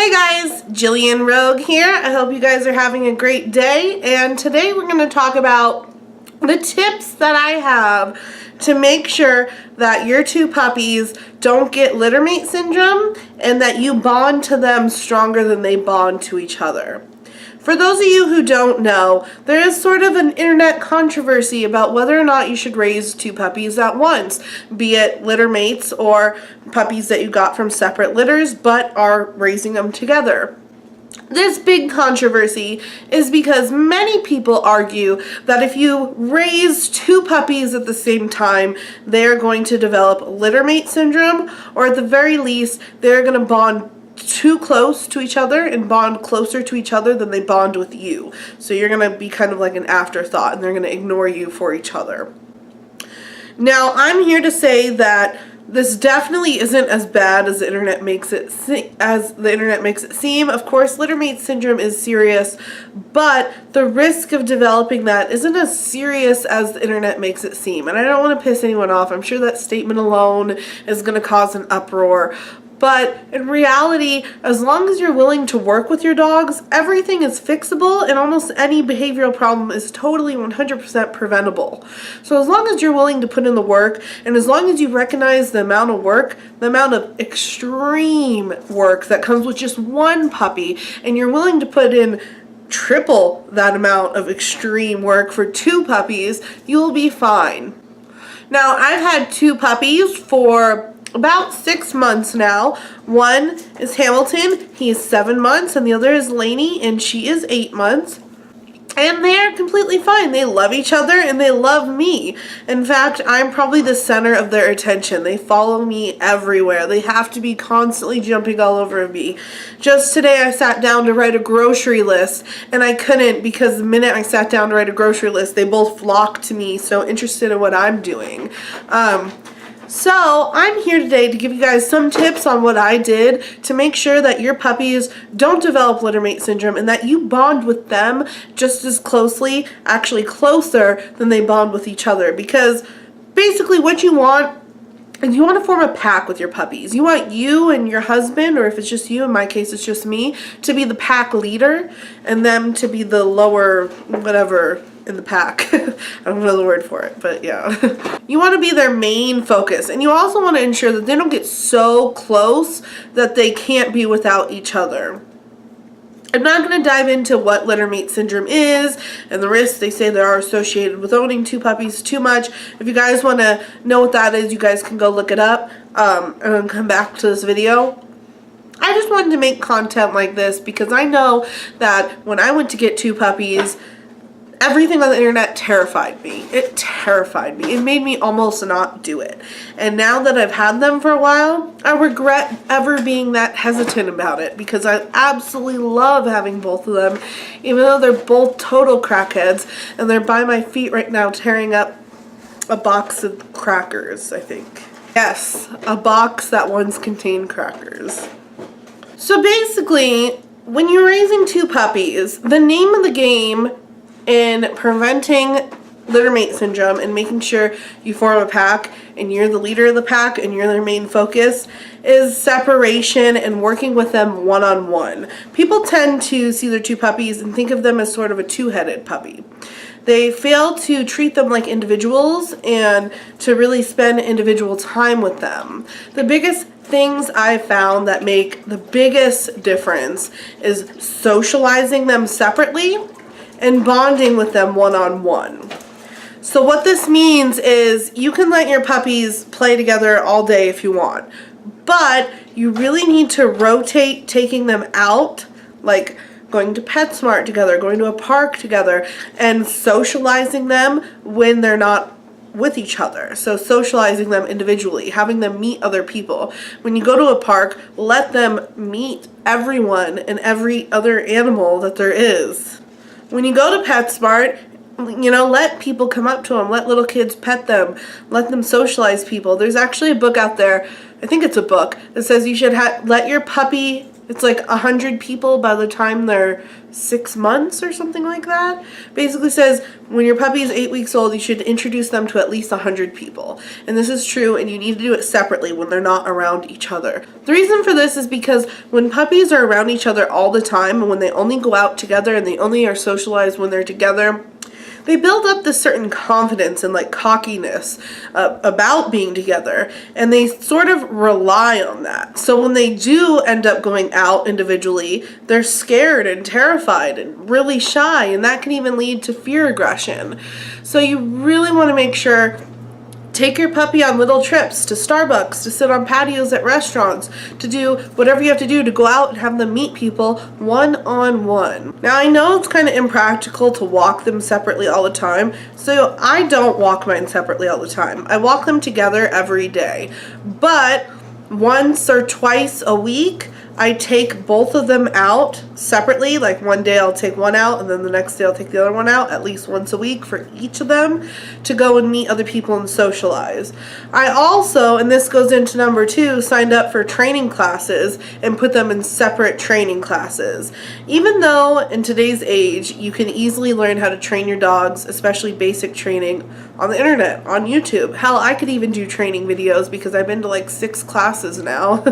Hey guys, Jillian Rogue here. I hope you guys are having a great day, and today we're going to talk about the tips that I have to make sure that your two puppies don't get littermate syndrome and that you bond to them stronger than they bond to each other. For those of you who don't know, there is sort of an internet controversy about whether or not you should raise two puppies at once, be it littermates or puppies that you got from separate litters but are raising them together. This big controversy is because many people argue that if you raise two puppies at the same time, they're going to develop littermate syndrome, or at the very least, they're going to bond too close to each other and bond closer to each other than they bond with you. So you're going to be kind of like an afterthought and they're going to ignore you for each other. Now, I'm here to say that this definitely isn't as bad as the internet makes it seem. Of course, littermate syndrome is serious, but the risk of developing that isn't as serious as the internet makes it seem. And I don't want to piss anyone off. I'm sure that statement alone is going to cause an uproar. But in reality, as long as you're willing to work with your dogs, everything is fixable and almost any behavioral problem is totally 100% preventable. So as long as you're willing to put in the work, and as long as you recognize the amount of work, the amount of extreme work that comes with just one puppy, and you're willing to put in triple that amount of extreme work for two puppies, you'll be fine. Now, I've had two puppies for about 6 months now. One is Hamilton, he is 7 months, and the other is Lainey, and she is 8 months. And they are completely fine. They love each other and they love me. In fact, I'm probably the center of their attention. They follow me everywhere. They have to be constantly jumping all over me. Just today I sat down to write a grocery list and I couldn't, because the minute I sat down to write a grocery list, they both flocked to me, so interested in what I'm doing. So I'm here today to give you guys some tips on what I did to make sure that your puppies don't develop littermate syndrome and that you bond with them just as closely, actually closer than they bond with each other. Because basically what you want is you want to form a pack with your puppies. You want you and your husband, or if it's just you, in my case it's just me, to be the pack leader and them to be the lower whatever in the pack. I don't know the word for it, but yeah. You want to be their main focus, and you also want to ensure that they don't get so close that they can't be without each other. I'm not going to dive into what littermate syndrome is and the risks they say there are associated with owning two puppies too much. If you guys want to know what that is, you guys can go look it up and then come back to this video. I just wanted to make content like this because I know that when I went to get two puppies, everything on the internet terrified me. It terrified me. It made me almost not do it. And now that I've had them for a while, I regret ever being that hesitant about it, because I absolutely love having both of them, even though they're both total crackheads, and they're by my feet right now tearing up a box of crackers, I think. Yes, a box that once contained crackers. So basically, when you're raising two puppies, the name of the game in preventing littermate syndrome and making sure you form a pack and you're the leader of the pack and you're their main focus is separation and working with them one-on-one. People tend to see their two puppies and think of them as sort of a two-headed puppy. They fail to treat them like individuals and to really spend individual time with them. The biggest things I found that make the biggest difference is socializing them separately and bonding with them one-on-one. So what this means is you can let your puppies play together all day if you want, but you really need to rotate taking them out, like going to PetSmart together, going to a park together, and socializing them when they're not with each other. So socializing them individually, having them meet other people. When you go to a park, let them meet everyone and every other animal that there is. When you go to PetSmart, you know, let people come up to them, let little kids pet them, let them socialize people. There's actually a book out there, I think it's a book, that says you should let your puppy it's like 100 people by the time they're 6 months or something like that. Basically says when your puppy is 8 weeks old, you should introduce them to at least 100 people. And this is true, and you need to do it separately when they're not around each other. The reason for this is because when puppies are around each other all the time, and when they only go out together and they only are socialized when they're together, they build up this certain confidence and like cockiness about being together, and they sort of rely on that. So when they do end up going out individually, they're scared and terrified and really shy, and that can even lead to fear aggression. So you really want to make sure, take your puppy on little trips to Starbucks, to sit on patios at restaurants, to do whatever you have to do to go out and have them meet people one-on-one. Now I know it's kind of impractical to walk them separately all the time, so I don't walk mine separately all the time. I walk them together every day, but once or twice a week, I take both of them out separately. Like one day I'll take one out, and then the next day I'll take the other one out, at least once a week for each of them, to go and meet other people and socialize. I also, and this goes into number 2, signed up for training classes and put them in separate training classes. Even though in today's age you can easily learn how to train your dogs, especially basic training, on the internet, on YouTube. Hell, I could even do training videos because I've been to like 6 classes now.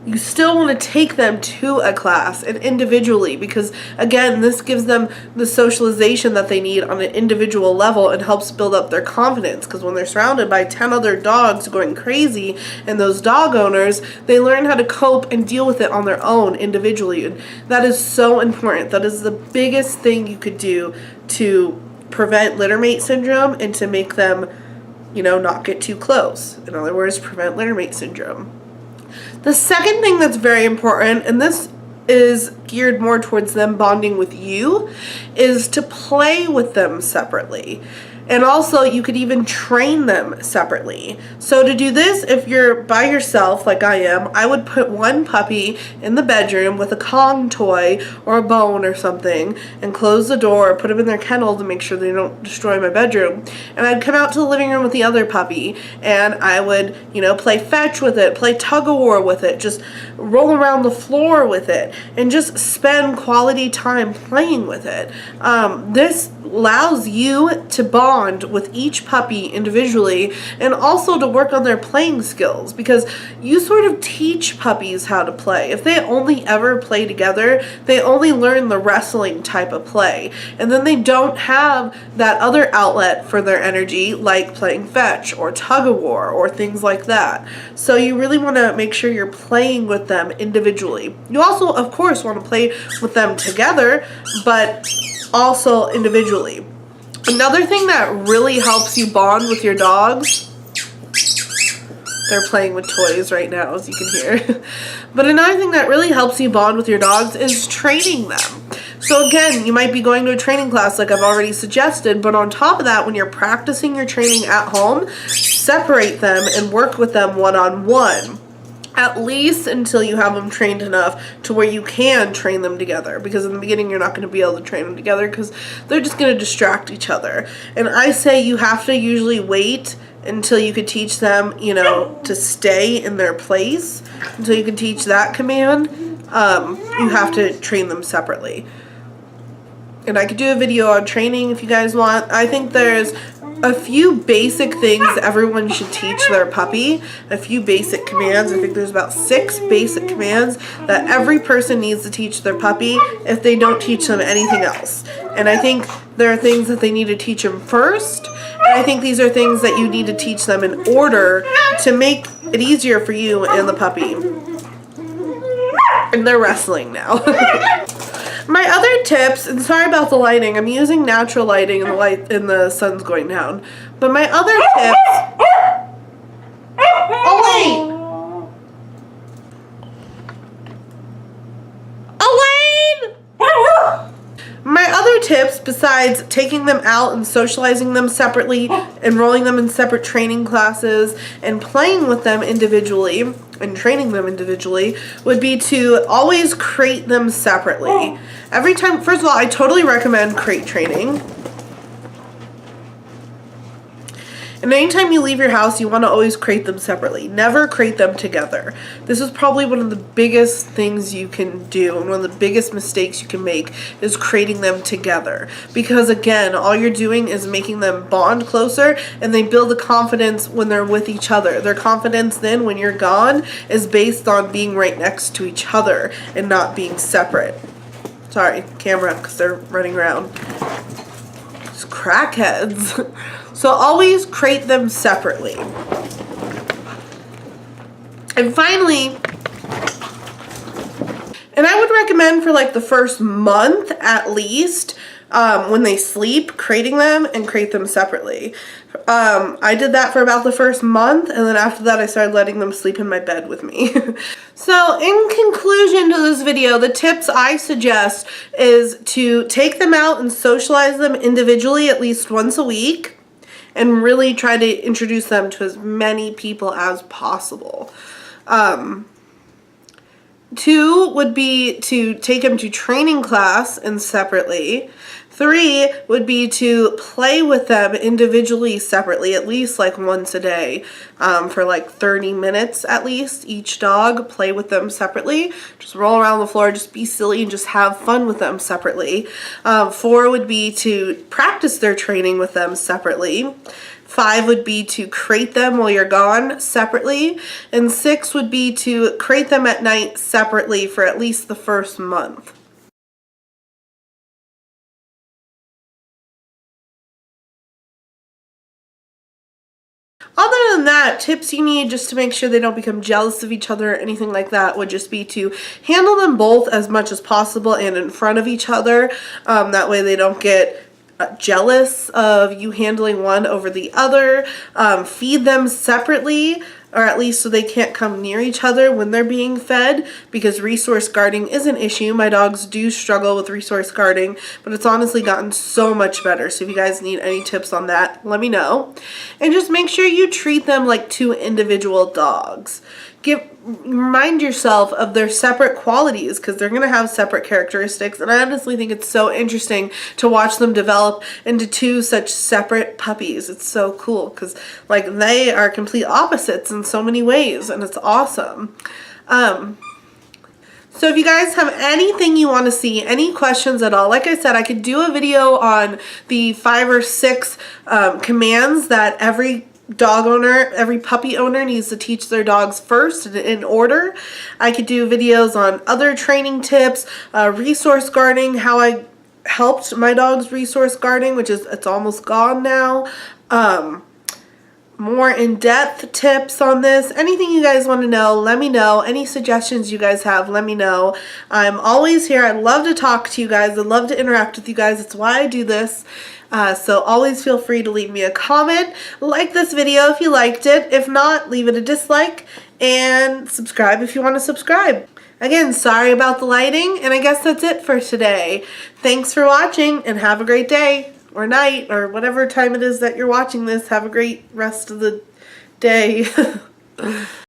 You still want to take them to a class and individually, because again, this gives them the socialization that they need on an individual level and helps build up their confidence, because when they're surrounded by 10 other dogs going crazy and those dog owners, they learn how to cope and deal with it on their own individually. And that is so important. That is the biggest thing you could do to prevent littermate syndrome and to make them, not get too close. In other words, prevent littermate syndrome. The second thing that's very important, and this is geared more towards them bonding with you, is to play with them separately. And also, you could even train them separately. So to do this, if you're by yourself, like I am, I would put one puppy in the bedroom with a Kong toy or a bone or something, and close the door, put them in their kennel to make sure they don't destroy my bedroom. And I'd come out to the living room with the other puppy, and I would, play fetch with it, play tug-of-war with it, just roll around the floor with it, and just spend quality time playing with it. This allows you to bond with each puppy individually, and also to work on their playing skills, because you sort of teach puppies how to play. If they only ever play together, they only learn the wrestling type of play, and then they don't have that other outlet for their energy, like playing fetch or tug-of-war or things like that. So you really want to make sure you're playing with them individually. You also, of course, want to play with them together, but also individually. Another thing that really helps you bond with your dogs, they're playing with toys right now, as you can hear. But another thing that really helps you bond with your dogs is training them. So again, you might be going to a training class like I've already suggested, but on top of that, when you're practicing your training at home, separate them and work with them one-on-one. At least until you have them trained enough to where you can train them together, because in the beginning you're not going to be able to train them together because they're just going to distract each other. And I say you have to usually wait until you could teach them, to stay in their place, until you can teach that command. You have to train them separately. And I could do a video on training if you guys want. I think there's a few basic things everyone should teach their puppy, a few basic commands. I think there's about 6 basic commands that every person needs to teach their puppy if they don't teach them anything else. And I think there are things that they need to teach them first, and I think these are things that you need to teach them in order to make it easier for you and the puppy. And they're wrestling now. My other tips, and sorry about the lighting, I'm using natural lighting and the sun's going down. But my other tips... Elaine! My other tips, besides taking them out and socializing them separately, enrolling them in separate training classes, and playing with them individually, and training them individually, would be to always crate them separately. Every time, first of all, I totally recommend crate training. And anytime you leave your house, you want to always crate them separately. Never crate them together. This is probably one of the biggest things you can do, and one of the biggest mistakes you can make is crating them together. Because again, all you're doing is making them bond closer, and they build the confidence when they're with each other. Their confidence then, when you're gone, is based on being right next to each other and not being separate. Sorry, camera, because they're running around. It's crackheads. So always crate them separately. And finally, and I would recommend for like the first month at least, when they sleep, crating them and crate them separately. I did that for about the first month, and then after that I started letting them sleep in my bed with me. So in conclusion to this video, the tips I suggest is to take them out and socialize them individually at least once a week, and really try to introduce them to as many people as possible. 2 would be to take them to training class and separately. 3 would be to play with them individually separately, at least like once a day, for like 30 minutes at least. Each dog, play with them separately. Just roll around the floor, just be silly, and just have fun with them separately. 4 would be to practice their training with them separately. 5 would be to crate them while you're gone separately. And 6 would be to crate them at night separately for at least the first month. Other than that, tips you need just to make sure they don't become jealous of each other or anything like that would just be to handle them both as much as possible and in front of each other. That way they don't get jealous of you handling one over the other. Feed them separately, or at least so they can't come near each other when they're being fed, because resource guarding is an issue. My dogs do struggle with resource guarding, but it's honestly gotten so much better. So if you guys need any tips on that, let me know. And just make sure you treat them like 2 individual dogs. Remind yourself of their separate qualities, because they're going to have separate characteristics, and I honestly think it's so interesting to watch them develop into 2 such separate puppies. It's so cool, because like they are complete opposites in so many ways, and it's awesome. So if you guys have anything you want to see, any questions at all, like I said, I could do a video on the 5 or 6 commands that every dog owner, every puppy owner needs to teach their dogs first in order. I could do videos on other training tips, resource guarding, how I helped my dog's resource guarding, which is, it's almost gone now. More in-depth tips on this. Anything you guys want to know, let me know. Any suggestions you guys have, let me know. I'm always here. I love to talk to you guys. I love to interact with you guys. It's why I do this. So always feel free to leave me a comment. Like this video if you liked it. If not, leave it a dislike. And subscribe if you want to subscribe. Again, sorry about the lighting. And I guess that's it for today. Thanks for watching, and have a great day. Or night, or whatever time it is that you're watching this. Have a great rest of the day.